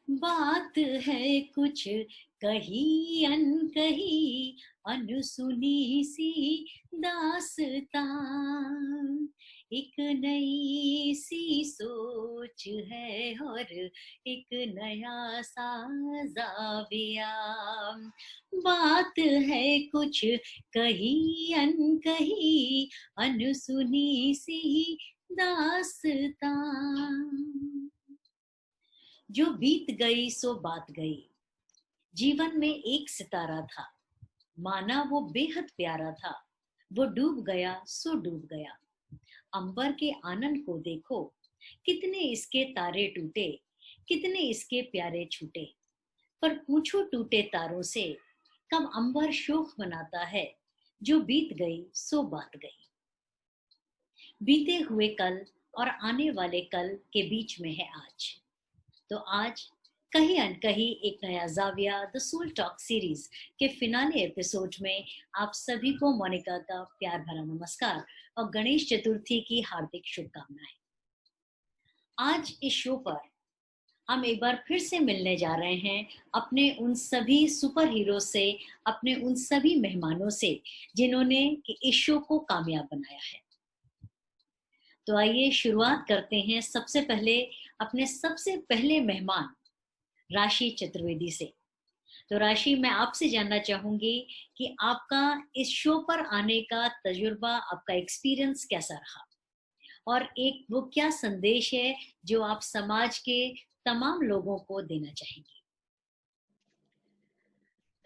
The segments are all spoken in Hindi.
बात है कुछ कही अनकही, अनसुनी सी दास्तां। एक नई सी सोच है और एक नया सा ज़ाविया। बात है कुछ कही अनकही, अनसुनी सी दास्तां। जो बीत गई सो बात गई। जीवन में एक सितारा था, माना वो बेहद प्यारा था। वो डूब गया सो डूब गया। अंबर के आनंद को देखो, कितने इसके तारे टूटे, कितने इसके प्यारे छूटे। पर पूछो टूटे तारों से, कब अंबर शोक मनाता है। जो बीत गई सो बात गई। बीते हुए कल और आने वाले कल के बीच में है आज। तो आज कहीं अनकहीं एक नया जाविया द सोल टॉक सीरीज के फिनाले एपिसोड में आप सभी को मोनिका का प्यार भरा नमस्कार और गणेश चतुर्थी की हार्दिक शुभकामनाएं। आज इस शो पर हम एक बार फिर से मिलने जा रहे हैं अपने उन सभी सुपर हीरो से, अपने उन सभी मेहमानों से जिन्होंने इस शो को कामयाब बनाया है। तो आइए शुरुआत करते हैं सबसे पहले अपने सबसे पहले मेहमान राशि चतुर्वेदी से। तो राशि, मैं आपसे जानना चाहूंगी कि आपका इस शो पर आने का तजुर्बा, आपका एक्सपीरियंस कैसा रहा और एक वो क्या संदेश है जो आप समाज के तमाम लोगों को देना चाहेंगी।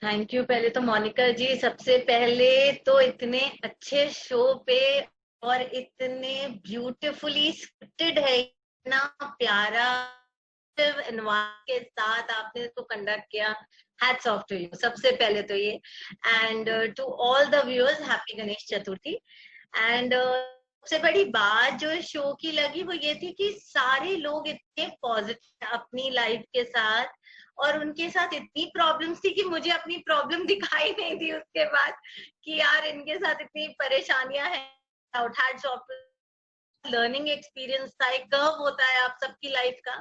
Thank you. पहले तो मोनिका जी, सबसे पहले तो इतने अच्छे शो पे और इतने ब्यूटीफुली स्क्रिप्टेड है, इतना प्यारा के साथ आपने इसको कंडक्ट किया। हैट्स ऑफ टू यू सबसे पहले तो ये। And to all the viewers, happy Ganesh Chaturthi. And सबसे बड़ी बात जो शो की लगी वो ये थी कि सारे लोग इतने पॉजिटिव अपनी लाइफ के साथ, और उनके साथ इतनी प्रॉब्लम्स थी कि मुझे अपनी प्रॉब्लम दिखाई नहीं दी उसके बाद कि यार इनके साथ इतनी परेशानियां हैं। लर्निंग एक्सपीरियंस था, एक कर्व होता है आप सबकी लाइफ का,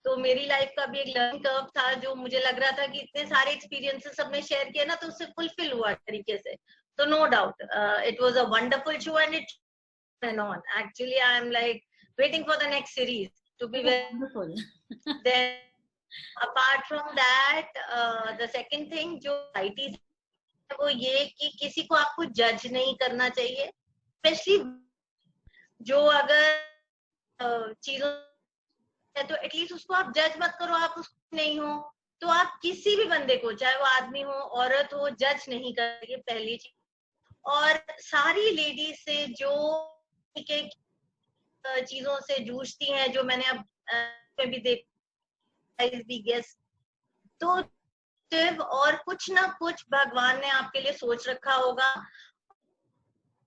तो मेरी लाइफ का भी एक लर्निंग कर्व था जो मुझे लग रहा था कि इतने सारे एक्सपीरियंसेस सबने शेयर किए ना, तो उससे फुलफिल हुआ तरीके से। तो no doubt it was a wonderful show and it went on. Actually, I am like waiting for the next series to be very wonderful. Then apart from that, the second thing जो society है वो ये कि किसी को आपको जज नहीं करना चाहिए, स्पेशली जो अगर चीजों है तो एटलीस्ट उसको आप जज मत करो। आप उसको नहीं हो तो आप किसी भी बंदे को, चाहे वो आदमी हो औरत हो, जज नहीं करिए, पहली चीज। और सारी लेडीज से जो के चीजों से जूझती हैं, जो मैंने अब में भी देखा भी गेस, तो और कुछ ना कुछ भगवान ने आपके लिए सोच रखा होगा,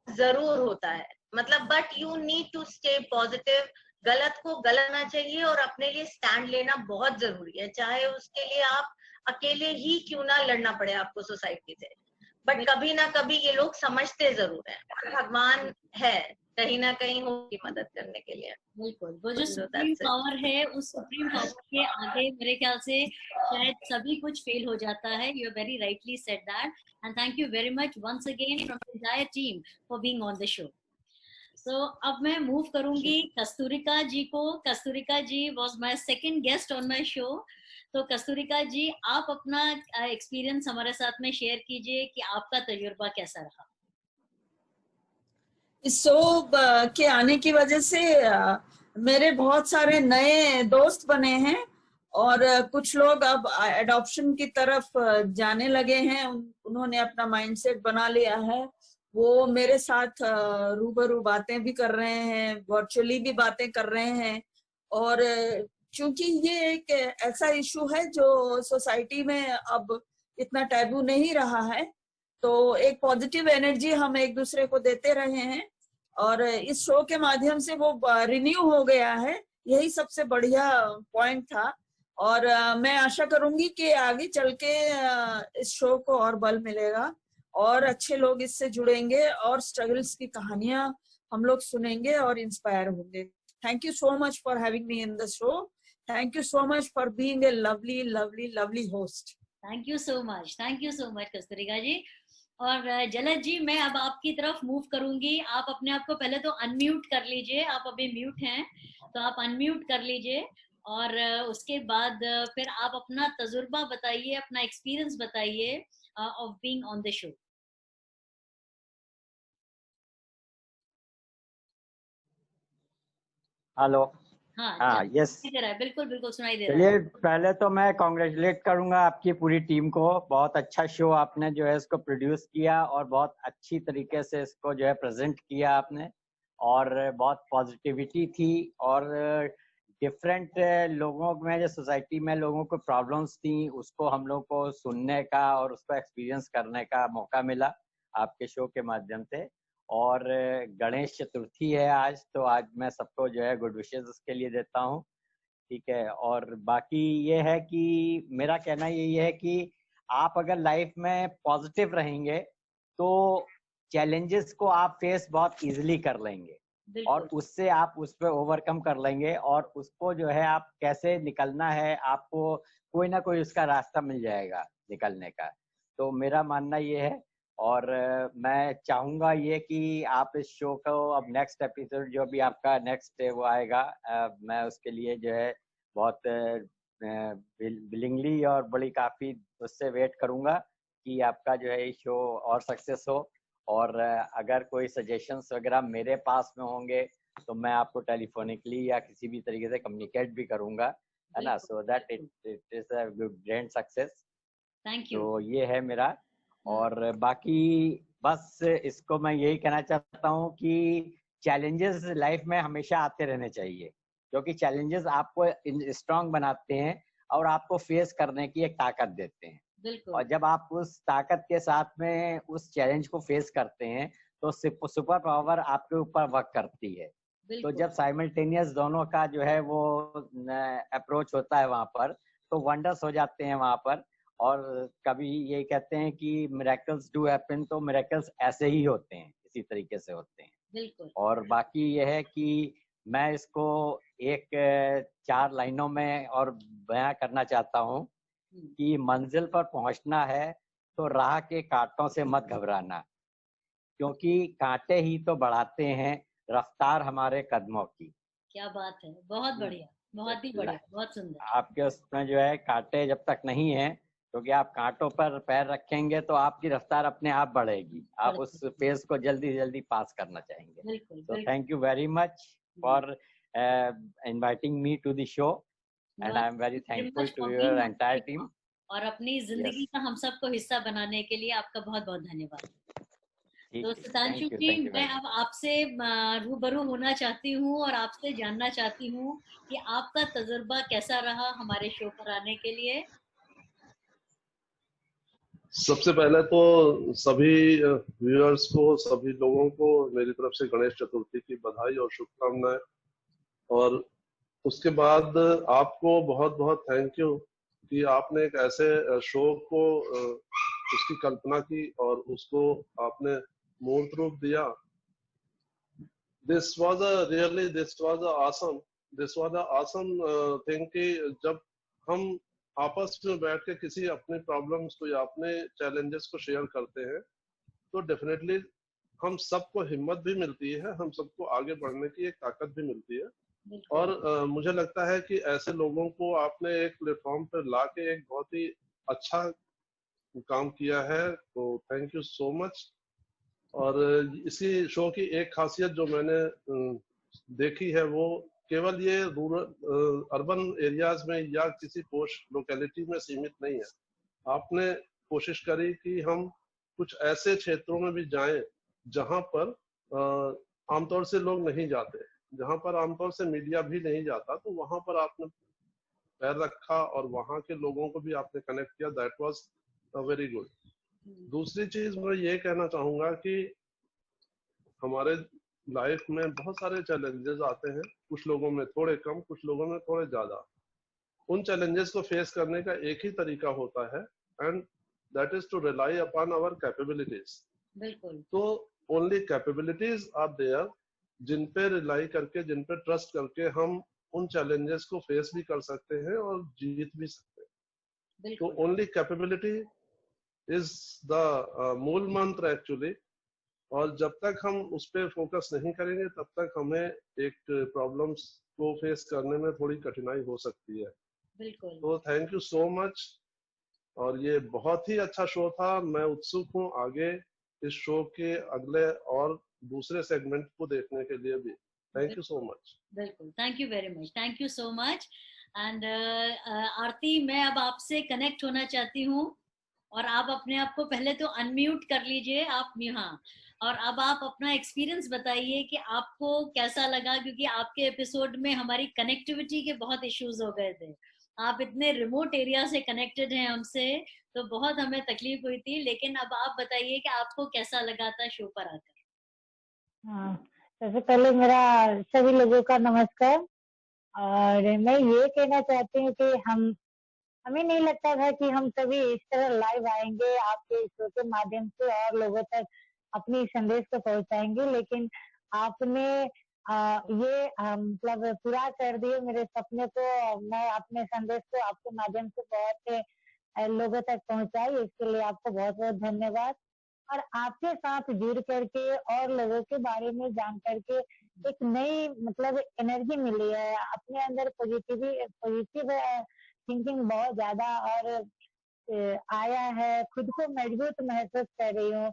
जरूर होता है। मतलब but you need to stay positive. गलत को गलना चाहिए और अपने लिए स्टैंड लेना बहुत जरूरी है, चाहे उसके लिए आप अकेले ही क्यों ना लड़ना पड़े आपको सोसाइटी से। बट कभी ना कभी ये लोग समझते जरूर है, भगवान है कहीं ना कहीं होगी मदद करने के लिए। बिल्कुल, वो जो सुप्रीम पावर है, उस सुप्रीम पावर के आगे मेरे ख्याल से शायद सभी कुछ फेल हो जाता है। You very rightly said that and thank you very much once again from the entire team for being on the show. So अब मैं मूव करूंगी कस्तूरिका जी को। Kasturika ji was my second guest on my show. तो कस्तूरिका जी, आप अपना एक्सपीरियंस हमारे साथ में शेयर कीजिए कि आपका तजुर्बा कैसा रहा। इस शो के आने की वजह से मेरे बहुत सारे नए दोस्त बने हैं और कुछ लोग अब एडॉप्शन की तरफ जाने लगे हैं। उन्होंने अपना माइंडसेट बना लिया है, वो मेरे साथ रूबरू बातें भी कर रहे हैं, वर्चुअली भी बातें कर रहे हैं। और चूंकि ये एक ऐसा इशू है जो सोसाइटी में अब इतना टैबू नहीं रहा है, तो एक पॉजिटिव एनर्जी हम एक दूसरे को देते रहे हैं और इस शो के माध्यम से वो रिन्यू हो गया है। यही सबसे बढ़िया पॉइंट था और मैं आशा करूंगी कि आगे चल के इस शो को और बल मिलेगा और अच्छे लोग इससे जुड़ेंगे और स्ट्रगल्स की कहानियां हम लोग सुनेंगे और इंस्पायर होंगे। Thank you so much for having me in the show. Thank you so much for being a lovely, lovely, lovely host. Thank you so much Kasturika ji. और जलज जी, मैं अब आपकी तरफ मूव करूंगी। आप अपने आप को पहले तो अनम्यूट कर लीजिए, आप अभी म्यूट हैं तो आप अनम्यूट कर लीजिए, और उसके बाद फिर आप अपना तजुर्बा बताइए, अपना एक्सपीरियंस बताइए of being on the show. Hello. हाँ, यस, सुनाई दे रहा है, बिल्कुल बिल्कुल सुनाई दे रहा चलिए है। पहले तो मैं कॉन्ग्रेचुलेट करूंगा आपकी पूरी टीम को। बहुत अच्छा शो आपने जो है इसको प्रोड्यूस किया और बहुत अच्छी तरीके से इसको जो है प्रेजेंट किया आपने, और बहुत पॉजिटिविटी थी, और डिफरेंट लोगों में जो सोसाइटी में लोगों को प्रॉब्लम्स थी उसको हम लोग को सुनने का और उसको एक्सपीरियंस करने का मौका मिला आपके शो के माध्यम से। और गणेश चतुर्थी है आज, तो आज मैं सबको जो है गुड विशेस उसके लिए देता हूँ, ठीक है। और बाकी ये है कि मेरा कहना यही है कि आप अगर लाइफ में पॉजिटिव रहेंगे तो चैलेंजेस को आप फेस बहुत इजीली कर लेंगे, और उससे आप उस पर ओवरकम कर लेंगे, और उसको जो है आप कैसे निकलना है, आपको कोई ना कोई उसका रास्ता मिल जाएगा निकलने का। तो मेरा मानना ये है, और मैं चाहूंगा ये कि आप इस शो को अब नेक्स्ट एपिसोड जो भी आपका नेक्स्ट वो आएगा, मैं उसके लिए जो है बहुत विलिंगली और बड़ी काफी उससे वेट करूंगा कि आपका जो है शो और सक्सेस हो। और अगर कोई सजेशंस वगैरह मेरे पास में होंगे तो मैं आपको टेलीफोनिकली या किसी भी तरीके से कम्युनिकेट भी करूंगा, है ना, so that it is a great success. Thank you. तो ये है मेरा। और बाकी बस इसको मैं यही कहना चाहता हूँ कि चैलेंजेस लाइफ में हमेशा आते रहने चाहिए, क्योंकि चैलेंजेस आपको स्ट्रांग बनाते हैं और आपको फेस करने की एक ताकत देते हैं। और जब आप उस ताकत के साथ में उस चैलेंज को फेस करते हैं तो सुपर पावर आपके ऊपर वर्क करती है। तो जब साइमल्टेनियस दोनों का जो है वो अप्रोच होता है वहां पर, तो वंडर्स हो जाते हैं वहां पर। और कभी ये कहते हैं कि मिरेकल्स डू हैपन, तो मिरेकल्स ऐसे ही होते हैं, इसी तरीके से होते हैं। और बाकी ये है कि मैं इसको एक 4 लाइनों में और बयां करना चाहता हूँ कि मंजिल पर पहुंचना है तो राह के कांटों से मत घबराना, क्योंकि कांटे ही तो बढ़ाते हैं रफ्तार हमारे कदमों की। क्या बात है, बहुत बढ़िया, बहुत ही बढ़िया, बहुत सुंदर। आपके उसमें जो है कांटे जब तक नहीं है, क्योंकि आप कांटों पर पैर रखेंगे तो आपकी रफ्तार अपने आप बढ़ेगी, आप उस फेज को जल्दी जल्दी पास करना चाहेंगे। तो thank you very much for inviting me to the show, and I am very thankful to your entire team. और अपनी जिंदगी का हम सबको हिस्सा बनाने के लिए आपका बहुत बहुत धन्यवाद। तो सुधांशु जी, मैं अब आपसे रूबरू होना चाहती हूँ और आपसे जानना चाहती हूँ कि आपका तजुर्बा कैसा रहा हमारे शो पर आने के लिए। सबसे पहले तो सभी व्यूअर्स को, सभी लोगों को मेरी तरफ से गणेश चतुर्थी की बधाई और शुभकामनाएं। और उसके बाद आपको बहुत बहुत थैंक यू कि आपने एक ऐसे शो को उसकी कल्पना की और उसको आपने मूर्त रूप दिया। This was a awesome thing कि जब हम आपस में बैठ के किसी अपने प्रॉब्लम्स को या अपने चैलेंजेस को शेयर करते हैं तो डेफिनेटली हम सबको हिम्मत भी मिलती है, हम सबको आगे बढ़ने की एक ताकत भी मिलती है। और मुझे लगता है कि ऐसे लोगों को आपने एक प्लेटफॉर्म पर ला के एक बहुत ही अच्छा काम किया है, तो थैंक यू सो मच। और इसी शो की एक खासियत जो मैंने देखी है वो केवल ये रूरल अर्बन एरियाज में या किसी पोश लोकेलिटी में सीमित नहीं है। आपने कोशिश करी कि हम कुछ ऐसे क्षेत्रों में भी जाएं जहां पर आमतौर से लोग नहीं जाते, जहां पर आमतौर से मीडिया भी नहीं जाता, तो वहां पर आपने पैर रखा और वहां के लोगों को भी आपने कनेक्ट किया। That was very good. दूसरी चीज मैं ये कहना चाहूंगा कि हमारे लाइफ में बहुत सारे चैलेंजेस आते हैं, कुछ लोगों में थोड़े कम, कुछ लोगों में थोड़े ज्यादा। उन चैलेंजेस को फेस करने का एक ही तरीका होता है, and that is to rely upon our capabilities. बिल्कुल। तो ओनली कैपेबिलिटीज आर देयर जिन पे रिलाई करके, जिन पे ट्रस्ट करके हम उन चैलेंजेस को फेस भी कर सकते हैं और जीत भी सकते हैं। तो ओनली कैपेबिलिटी इज द मूल मंत्र एक्चुअली, और जब तक हम उस पर फोकस नहीं करेंगे तब तक हमें एक प्रॉब्लम्स को फेस करने में थोड़ी कठिनाई हो सकती है। बिल्कुल। तो थैंक यू सो मच, और ये बहुत ही अच्छा शो था। मैं उत्सुक हूँ आगे इस शो के अगले और दूसरे सेगमेंट को देखने के लिए भी। Thank you so much. बिल्कुल, thank you very much, thank you so much. And Aarti, मैं अब आपसे कनेक्ट होना चाहती हूँ, और आप अपने आप को पहले तो अनम्यूट कर लीजिए आप यहाँ, और अब आप अपना एक्सपीरियंस बताइए कि आपको कैसा लगा, क्योंकि आपके एपिसोड में हमारी कनेक्टिविटी के बहुत इश्यूज हो गए थे। आप इतने रिमोट एरिया से कनेक्टेड हैं हमसे, तो बहुत हमें तकलीफ हुई थी, लेकिन अब आप बताइए कि आपको कैसा लगा था शो पर आकर। हाँ, सबसे पहले मेरा सभी लोगों का नमस्कार। और मैं ये कहना चाहती हूँ कि हमें नहीं लगता था कि हम सभी इस तरह लाइव आएंगे आपके शो के माध्यम से और लोगों तक अपनी संदेश को पहुंचाएंगे, लेकिन आपने ये मतलब पूरा कर दिए मेरे सपने को। मैं अपने संदेश को आपके माध्यम से बहुत लोगों तक पहुंचाई, इसके लिए आपको बहुत बहुत धन्यवाद। और आपके साथ जुड़ करके और लोगों के बारे में जान करके एक नई मतलब एनर्जी मिली है, अपने अंदर पॉजिटिव थिंकिंग बहुत ज्यादा और आया है, खुद को मजबूत महसूस कर रही हूँ।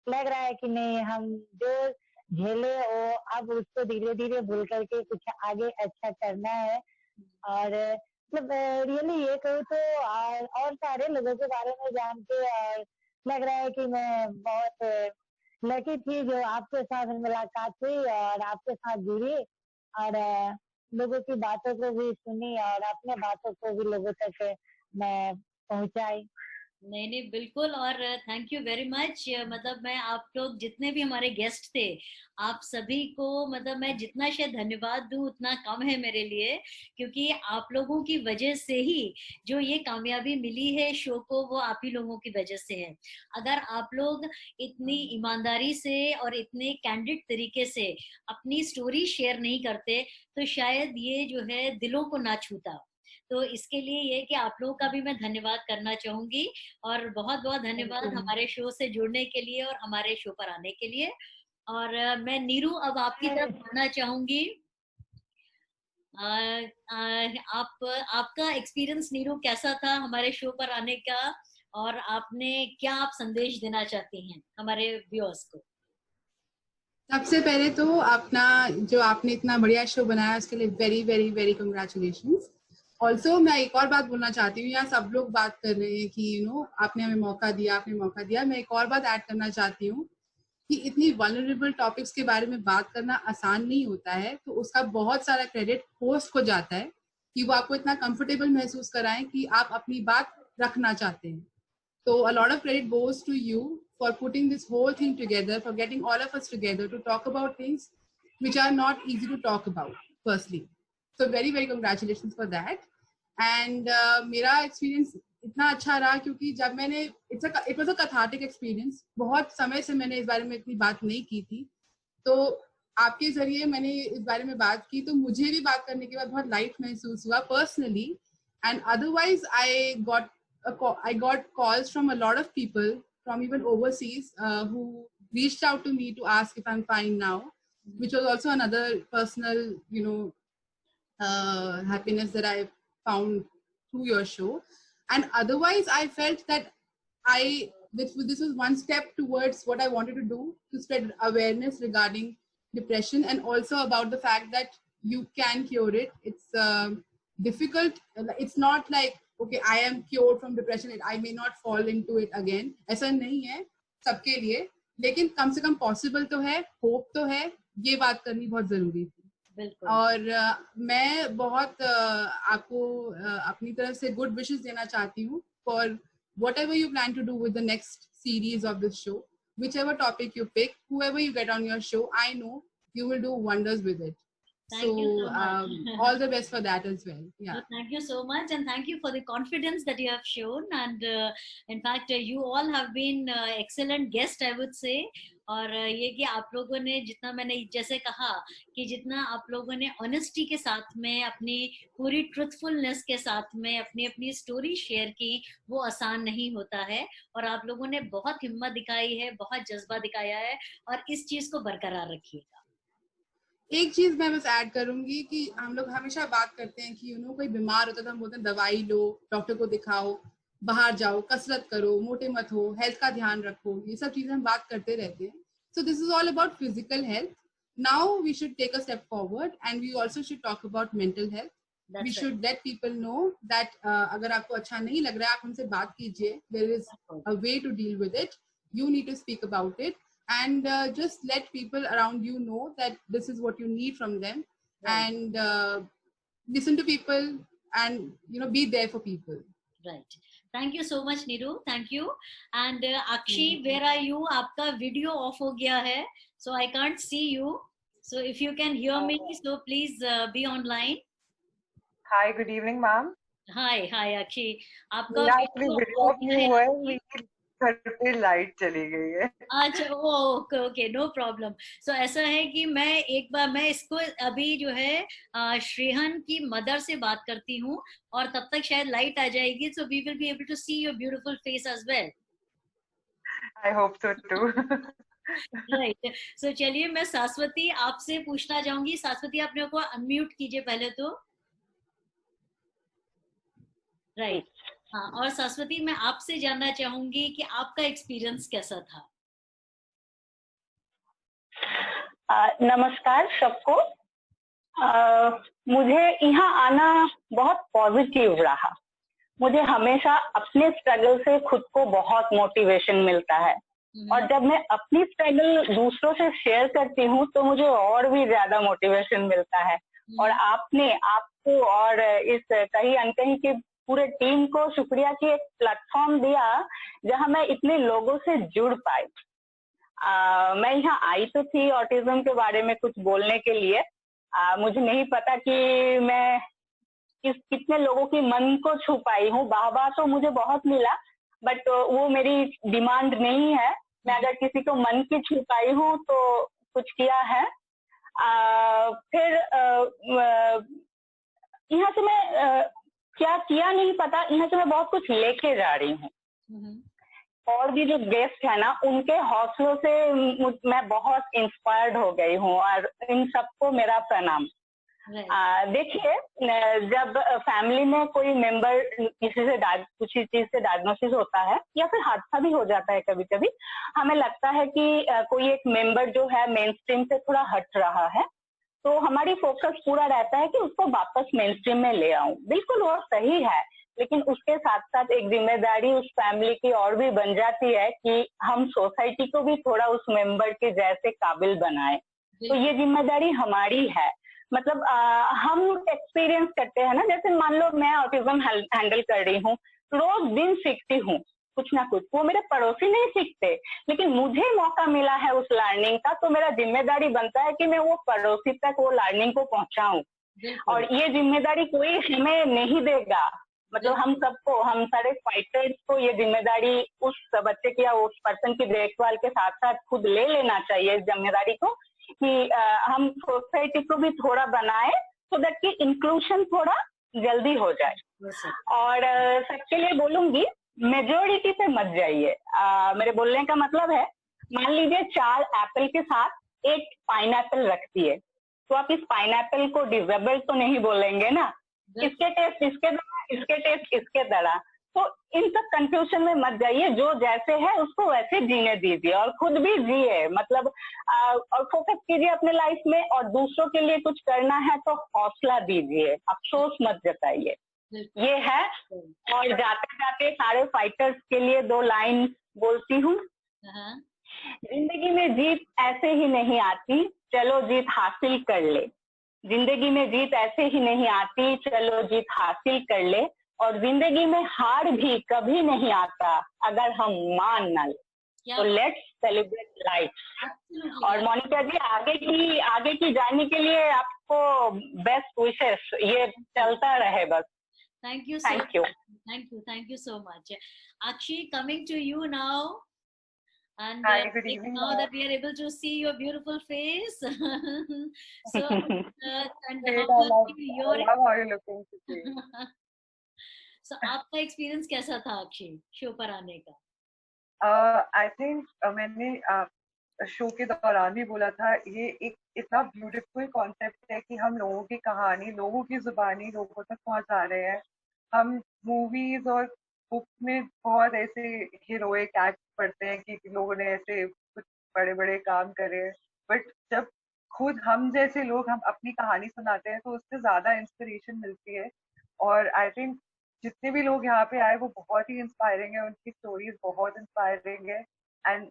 लग रहा है कि नहीं, हम जो झेले वो अब उसको धीरे धीरे भूल करके कुछ आगे अच्छा करना है। और मतलब रियली ये कहूँ तो और सारे लोगों के बारे में जान के और लग रहा है कि मैं बहुत लकी थी जो आपके साथ मुलाकात हुई और आपके साथ जुड़ी और लोगों की बातों को भी सुनी और अपने बातों को भी लोगों तक मैं पहुंचाई। नहीं नहीं, बिल्कुल, और थैंक यू वेरी मच। मतलब मैं आप लोग जितने भी हमारे गेस्ट थे, आप सभी को मतलब मैं जितना शायद धन्यवाद दूं उतना कम है मेरे लिए, क्योंकि आप लोगों की वजह से ही जो ये कामयाबी मिली है शो को, वो आप ही लोगों की वजह से है। अगर आप लोग इतनी ईमानदारी से और इतने कैंडिड तरीके से अपनी स्टोरी शेयर नहीं करते तो शायद ये जो है दिलों को ना छूता। तो इसके लिए ये कि आप लोगों का भी मैं धन्यवाद करना चाहूंगी, और बहुत बहुत धन्यवाद हमारे शो से जुड़ने के लिए और हमारे शो पर आने के लिए। और मैं नीरू अब आपकी तरफ आना चाहूंगी। आपका एक्सपीरियंस नीरू कैसा था हमारे शो पर आने का, और आपने क्या आप संदेश देना चाहती हैं हमारे व्यूअर्स को? सबसे पहले तो अपना जो आपने इतना बढ़िया शो बनाया उसके लिए very very very congratulations. Also मैं एक और बात बोलना चाहती हूँ, यहाँ सब लोग बात कर रहे हैं कि आपने हमें मौका दिया, आपने मौका दिया। मैं एक और बात ऐड करना चाहती हूँ कि इतनी वल्नरेबल टॉपिक्स के बारे में बात करना आसान नहीं होता है, तो उसका बहुत सारा क्रेडिट होस्ट को जाता है कि वो आपको इतना कंफर्टेबल महसूस कराएं कि आप अपनी बात रखना चाहते हैं। So a lot of credit goes to you for putting this whole thing together, for getting all of us together to talk about things which are not easy to talk about, firstly. So very, very congratulations for that. And मेरा experience इतना अच्छा रहा क्योंकि जब मैंने it was a cathartic experience. बहुत समय से मैंने इस बारे में इतनी बात नहीं की थी, तो आपके जरिए मैंने इस बारे में बात की, तो मुझे भी बात करने के बाद बहुत लाइट महसूस हुआ personally. And otherwise I got calls from a lot of people from even overseas who reached out to me to ask if I'm fine now, which was also another personal, happiness that I found through your show. And otherwise, I felt that this was one step towards what I wanted to do, to spread awareness regarding depression and also about the fact that you can cure it. It's difficult. It's not like, okay, I am cured from depression, I may not fall into it again. ऐसा नहीं है सबके लिए, लेकिन कम से कम पॉसिबल तो है, होप तो है, ये बात करनी बहुत जरूरी थी। और मैं बहुत आपको अपनी तरफ से गुड विशेस देना चाहती हूँ for whatever you plan to do with the next series of this show, whichever topic you pick, whoever you get on your show, I know you will do wonders with it. Thank you so much. All the best for that as well. Yeah. No, thank you so much, and thank you for the confidence that you have shown. And in fact, you all have been excellent guests, I would say. और ये कि आप लोगों ने जितना, मैंने जैसे कहा कि जितना आप लोगों ने ऑनेस्टी के साथ में, अपनी पूरी ट्रुथफुलनेस के साथ में अपनी अपनी स्टोरी शेयर की, वो आसान नहीं होता है। और आप लोगों ने बहुत हिम्मत दिखाई है, बहुत जज्बा दिखाया है, और इस चीज को बरकरार रखिएगा। एक चीज मैं बस ऐड करूंगी कि हम लोग हमेशा बात करते हैं कि कोई बीमार होता है तो हम बोलते हैं दवाई लो, डॉक्टर को दिखाओ, बाहर जाओ, कसरत करो, मोटे मत हो, हेल्थ का ध्यान रखो, ये सब चीजें हम बात करते रहते हैं। So this is all about physical health. Now we should take a step forward and we also should talk about mental health. We should let people know that अगर आपको अच्छा नहीं लग रहा है आप हमसे बात कीजिए. There is a way to deal with it. You need to speak about it. And just let people around you know that this is what you need from them. Right. And listen to people and be there for people. Right. Thank you so much, Niru. Thank you. And Akshi, where are you? आपका वीडियो ऑफ हो गया है, so I can't see you. So if you can hear me, so please be online. Hi, good evening, ma'am. Hi, Akshi. आपका वीडियो ऑफ नहीं हुआ है, घर पे लाइट चली गई है। अच्छा, ओके, नो प्रॉब्लम। सो ऐसा है कि मैं इसको अभी जो है श्रेहन की मदर से बात करती हूँ, और तब तक शायद लाइट आ जाएगी, so we will be able to see your beautiful face as well. I hope so too. Right. So चलिए, मैं शाश्वती आपसे पूछना चाहूंगी। शाश्वती, अपने को अनम्यूट कीजिए पहले तो। राइट। हाँ, और शाश्वती, मैं आपसे जानना चाहूंगी कि आपका एक्सपीरियंस कैसा था। नमस्कार सबको। मुझे यहाँ आना बहुत पॉजिटिव रहा। मुझे हमेशा अपने स्ट्रगल से खुद को बहुत मोटिवेशन मिलता है, और जब मैं अपनी स्ट्रगल दूसरों से शेयर करती हूँ तो मुझे और भी ज्यादा मोटिवेशन मिलता है। और आपको और इस कहीं अनकहीं के पूरे टीम को शुक्रिया कि एक प्लेटफॉर्म दिया जहां मैं इतने लोगों से जुड़ पाई। मैं यहाँ आई तो थी ऑटिज्म के बारे में कुछ बोलने के लिए। मुझे नहीं पता कि मैं कितने लोगों की मन को छू पाई हूँ। वाहवाह तो मुझे बहुत मिला, बट वो मेरी डिमांड नहीं है। मैं अगर किसी को मन की छू पाई हूँ तो कुछ किया है। फिर यहाँ से मैं क्या किया नहीं पता, यहाँ से मैं बहुत कुछ लेके जा रही हूँ। और भी जो गेस्ट है ना, उनके हौसलों से मैं बहुत इंस्पायर्ड हो गई हूँ, और इन सबको मेरा प्रणाम। देखिए, जब फैमिली में कोई मेंबर किसी चीज से डायग्नोसिस होता है, या फिर हादसा भी हो जाता है कभी कभी, हमें लगता है कि कोई एक मेंबर जो है मेन स्ट्रीम से थोड़ा हट रहा है, तो हमारी फोकस पूरा रहता है कि उसको वापस मेन स्ट्रीम में ले आऊं। बिल्कुल वो सही है, लेकिन उसके साथ साथ एक जिम्मेदारी उस फैमिली की और भी बन जाती है कि हम सोसाइटी को भी थोड़ा उस मेंबर के जैसे काबिल बनाए। तो ये जिम्मेदारी हमारी है। मतलब हम एक्सपीरियंस करते हैं ना, जैसे मान लो मैं ऑटिज्म हैंडल कर रही हूँ, रोज दिन सीखती हूँ कुछ ना कुछ। वो मेरे पड़ोसी नहीं सीखते, लेकिन मुझे मौका मिला है उस लर्निंग का, तो मेरा जिम्मेदारी बनता है कि मैं वो पड़ोसी तक वो लर्निंग को पहुंचाऊं। और ये जिम्मेदारी कोई हमें नहीं देगा। मतलब हम सबको, हम सारे फाइटर्स को ये जिम्मेदारी उस बच्चे की या उस पर्सन की देखभाल के साथ साथ खुद ले लेना चाहिए इस जिम्मेदारी को, कि हम सोसाइटी को भी थोड़ा बनाए, सो दैट कि इंक्लूजन थोड़ा जल्दी हो जाए। और सबके लिए बोलूंगी, मेजोरिटी पे मत जाइए। मेरे बोलने का मतलब है, मान लीजिए 4 एप्पल के साथ एक पाइनएप्पल रखती है, तो आप इस पाइनएप्पल को डिसेबल तो नहीं बोलेंगे ना, इसके टेस्ट इसके तरह, इसके टेस्ट इसके तरह। तो इन सब कंफ्यूजन में मत जाइए। जो जैसे है उसको वैसे जीने दीजिए, और खुद भी जिए। मतलब और फोकस कीजिए अपने लाइफ में, और दूसरों के लिए कुछ करना है तो हौसला दीजिए, अफसोस मत जताइए। ये है। और जाते जाते सारे फाइटर्स के लिए 2 लाइन बोलती हूँ। जिंदगी में जीत ऐसे ही नहीं आती, चलो जीत हासिल कर ले। जिंदगी में जीत ऐसे ही नहीं आती, चलो जीत हासिल कर ले। और जिंदगी में हार भी कभी नहीं आता अगर हम मान न ले। तो लेट्स सेलिब्रेट लाइफ। और मोनिका जी, आगे की जर्नी के लिए आपको बेस्ट विशेस। ये चलता रहे बस। Thank you. Thank you so much. Akshi, coming to you now. And Hi, good like evening. now that we are able to see your beautiful face, so and Great, how I was love your how you're looking today. so आपका एक्सपीरियंस कैसा था अक्षय शो पर आने का? I think मैंने शो के दौरान भी बोला था, ये एक इतना ब्यूटीफुल कॉन्सेप्ट है कि हम लोगों की कहानी लोगों की जुबानी लोगों तक पहुंचा रहे हैं. हम मूवीज और बुक्स में बहुत ऐसे हीरोइक एक्ट पढ़ते हैं कि लोगों ने ऐसे कुछ बड़े बड़े काम करे, बट जब खुद हम जैसे लोग हम अपनी कहानी सुनाते हैं तो उससे ज्यादा इंस्पिरेशन मिलती है. और आई थिंक जितने भी लोग यहाँ पे आए वो बहुत ही इंस्पायरिंग है, उनकी स्टोरीज बहुत इंस्पायरिंग है. एंड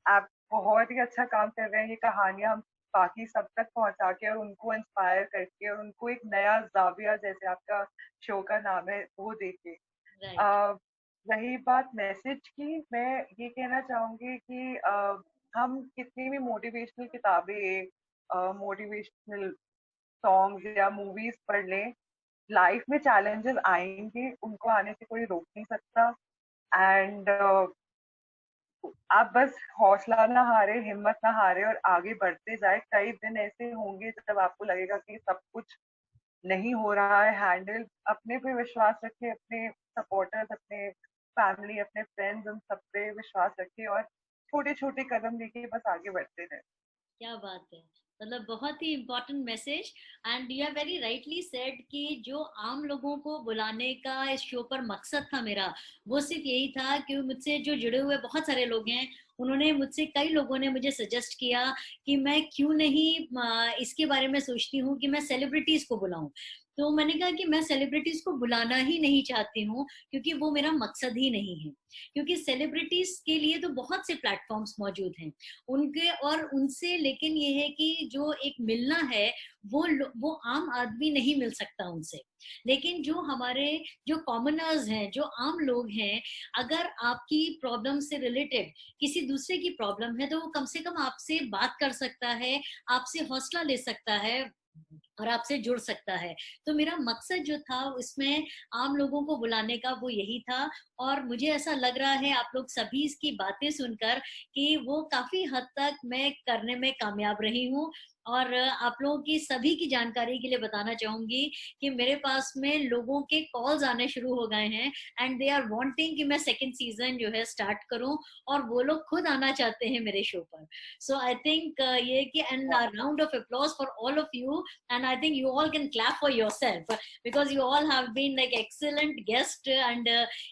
आप बहुत ही अच्छा काम कर रहे हैं, ये कहानियां हम बाकी सब तक पहुंचा के और उनको इंस्पायर करके और उनको एक नया जाविया, जैसे आपका शो का नाम है, वो देके. रही बात मैसेज की, मैं ये कहना चाहूंगी कि हम कितनी भी मोटिवेशनल किताबें, मोटिवेशनल सॉन्ग्स या मूवीज पढ़ लें, लाइफ में चैलेंजेस आएंगे, उनको आने से कोई रोक नहीं सकता. एंड आप बस हौसला ना हारे, हिम्मत ना हारे और आगे बढ़ते जाए. कई दिन ऐसे होंगे जब आपको लगेगा कि सब कुछ नहीं हो रहा है हैंडल. अपने पे विश्वास रखें, अपने सपोर्टर्स, अपने फैमिली, अपने फ्रेंड्स, उन सब पे विश्वास रखें और छोटे छोटे कदम लेके बस आगे बढ़ते रहें. क्या बात है, मतलब बहुत ही important message. And you have very rightly said कि जो आम लोगों को बुलाने का इस शो पर मकसद था मेरा, वो सिर्फ यही था कि मुझसे जो जुड़े हुए बहुत सारे लोग हैं, उन्होंने मुझसे, कई लोगों ने मुझे सजेस्ट किया कि मैं क्यों नहीं इसके बारे में सोचती हूँ कि मैं सेलिब्रिटीज को बुलाऊं. तो मैंने कहा कि मैं सेलिब्रिटीज को बुलाना ही नहीं चाहती हूँ, क्योंकि वो मेरा मकसद ही नहीं है. क्योंकि सेलिब्रिटीज के लिए तो बहुत से प्लेटफॉर्म्स मौजूद हैं उनके और उनसे, लेकिन ये है कि जो एक मिलना है वो आम आदमी नहीं मिल सकता उनसे. लेकिन जो हमारे जो कॉमनर्स हैं, जो आम लोग हैं, अगर आपकी प्रॉब्लम से रिलेटेड किसी दूसरे की प्रॉब्लम है तो वो कम से कम आपसे बात कर सकता है, आपसे हौसला ले सकता है और आपसे जुड़ सकता है. तो मेरा मकसद जो था उसमें आम लोगों को बुलाने का वो यही था. और मुझे ऐसा लग रहा है आप लोग सभी इसकी बातें सुनकर कि वो काफी हद तक मैं करने में कामयाब रही हूँ. और आप लोगों की सभी की जानकारी के लिए बताना चाहूंगी कि मेरे पास में लोगों के कॉल्स आने शुरू हो गए हैं एंड दे आर वांटिंग कि मैं सेकंड सीजन जो है स्टार्ट करूं, और वो लोग खुद आना चाहते हैं मेरे शो पर. सो आई थिंक ये कि and round of applause for all of you. And I think you all can clap for yourself because you all have been like excellent guest. And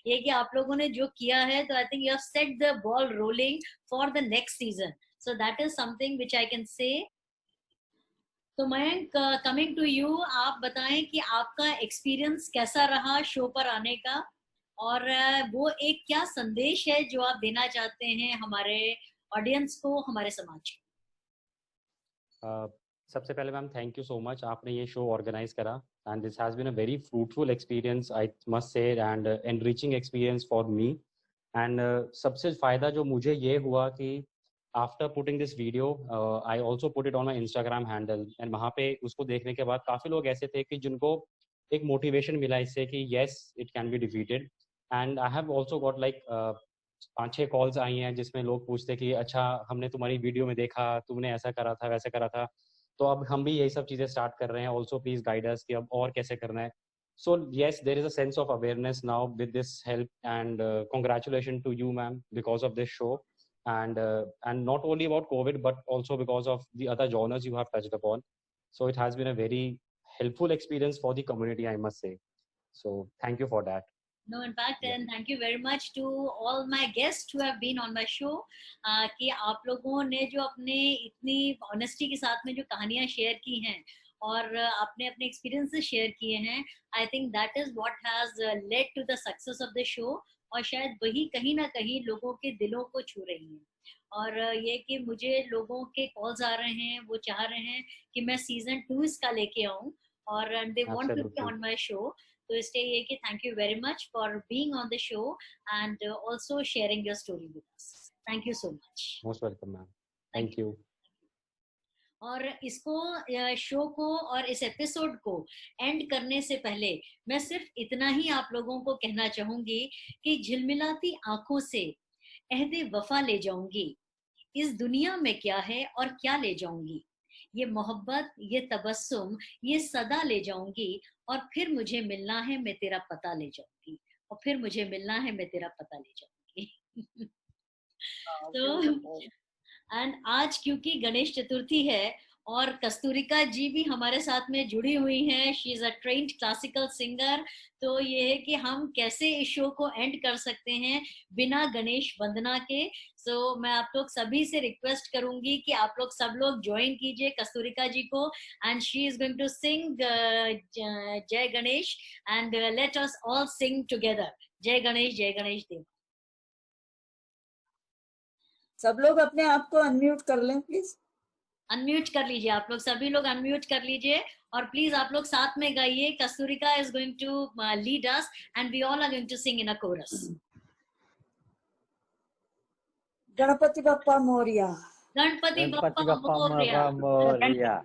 ये कि आप लोगों ने जो किया है, तो I think you have set the ball rolling for the next season. So that is something which I can say. तो मयंक, कमिंग टू यू, आप बताएं कि आपका एक्सपीरियंस कैसा रहा शो पर आने का, और वो एक क्या संदेश है जो आप देना चाहते हैं हमारे ऑडियंस को, हमारे समाज को. सबसे पहले ma'am thank you so much, आपने ये शो ऑर्गेनाइज करा and this has been a very fruitful experience I must say and enriching experience for me. And सबसे फ़ायदा जो मुझे ये हुआ कि after putting this video I also put it on my Instagram handle and वहाँ पे उसको देखने के बाद काफ़ी लोग ऐसे थे कि जिनको एक मोटिवेशन मिला इससे कि yes it can be defeated. And I have also got like 5-6 calls आई हैं जिसमें लोग पूछते कि अच्छा हमने तुम्हारी वीडियो में देखा, तुमने ऐसा करा था वैसा करा था, तो अब हम भी यही सब चीज़ें स्टार्ट कर रहे हैं. ऑल्सो प्लीज गाइड अस कि अब और कैसे करना है. So yes there is a sense of awareness now with this help and congratulation to you ma'am because of this show and not only about COVID but also because of the other genres you have touched upon. So it has been a very helpful experience for the community, I must say. So thank you for that. No, in fact, and thank you very much to all my guests who have been on my show. कि आप लोगों ने जो अपने इतनी ऑनेस्टी के साथ में जो कहानियां शेयर की हैं और आपने अपने एक्सपीरियंसेस शेयर किए हैं, I think that is what has led to the success of the show. और शायद वही कहीं ना कहीं लोगों के दिलों को छू रही है. और ये कि मुझे लोगों के कॉल्स आ रहे हैं, वो चाह रहे हैं कि मैं सीजन 2 इसका लेके आऊं, और they want to be on my show. तो इसलिए ये कि thank you very much for being on the show and also sharing your story with us. Thank you so much. Most welcome ma'am. Thank you. और इसको शो को और इस एपिसोड को एंड करने से पहले मैं सिर्फ इतना ही आप लोगों को कहना चाहूंगी कि झिलमिलाती आंखों से अहदे वफा ले जाऊंगी, इस दुनिया में क्या है और क्या ले जाऊंगी, ये मोहब्बत, ये तबस्सुम, ये सदा ले जाऊंगी, और फिर मुझे मिलना है मैं तेरा पता ले जाऊंगी, और फिर मुझे मिलना है मैं तेरा पता ले जाऊंगी। तो एंड आज क्योंकि गणेश चतुर्थी है और कस्तूरिका जी भी हमारे साथ में जुड़ी हुई हैं, she is a trained classical singer, तो ये है कि हम कैसे इस शो को एंड कर सकते हैं बिना गणेश वंदना के। सो मैं आप लोग सभी से रिक्वेस्ट करूंगी कि आप लोग सब लोग ज्वाइन कीजिए कस्तूरिका जी को, and she is going to sing Jai Ganesh, and let us all sing together, Jai Ganesh देव। सब लोग अपने आप को अनम्यूट कर लें प्लीज। अनम्यूट कर लीजिए, आप लोग सभी लोग अनम्यूट कर लीजिए, और प्लीज आप लोग साथ में गाइए। Kasturika is going to lead us and we all are going to sing in a chorus. Ganpati Bappa Morya, Ganpati Bappa Morya.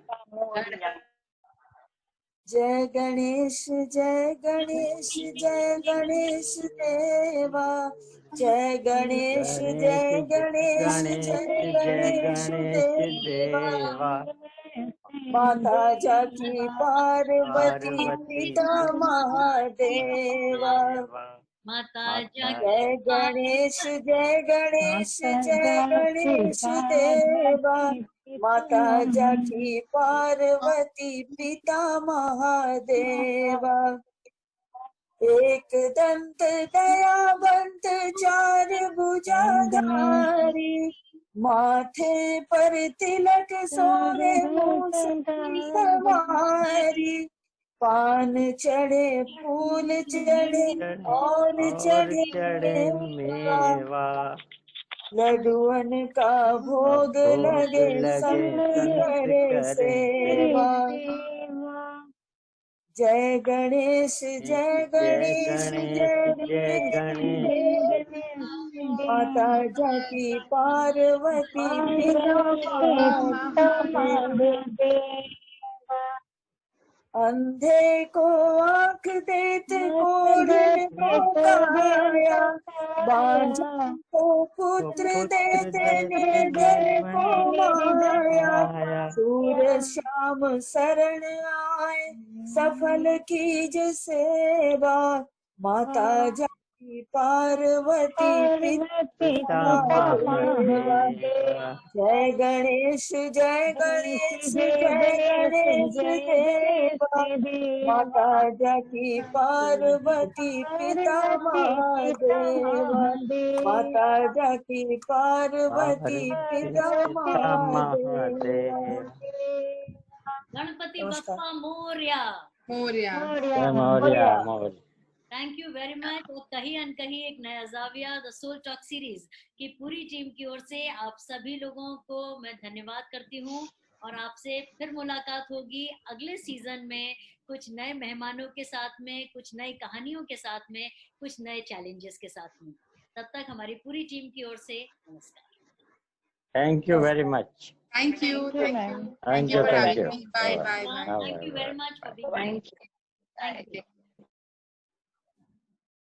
जय गणेश जय गणेश जय गणेश देवा, जय गणेश जय गणेश जय गणेश देवा, माता जाकी पार्वती पिता महादेवा, माता जय गणेश जय गणेश जय गणेश देवा, माता जाकी पार्वती पिता महादेवा, एक दंत दयावंत चार भुजाधारी, माथे पर तिलक सोने मूछ की सवारी, पान चढ़े फूल चढ़े और चढ़े मेवा, लड्डुअन का भोग लगे संग करे सेवा, जय गणेश जय गणेश जय गणेश, माता जाकी पार्वती अंधे को आँख देते कोढ़ को काया, बांझा को पुत्र देते निर्धन को माया, सूरज श्याम शरण आए सफल कीज सेवा, माता जाकी पार्वती पिता महादेवा, जय गणेश जय गणेश जय गणेश देवा, माता जाकी पार्वती पिता महादेवा, माता जाकी पार्वती पिता Mahadeva. Ganpati Bappa Morya. Thank you very much. और कहीं अनकहीं एक नया जाविया द सोल टॉक सीरीज की पूरी टीम की ओर से आप सभी लोगों को मैं धन्यवाद करती हूँ, और आपसे फिर मुलाकात होगी अगले सीजन में कुछ नए मेहमानों के साथ में, कुछ नई कहानियों के साथ में, कुछ नए चैलेंजेस के साथ में। तब तक हमारी पूरी टीम की ओर से नमस्कार। Thank you very much. Thank you. Thank you. Bye. Thank you very much for being here. Thank you.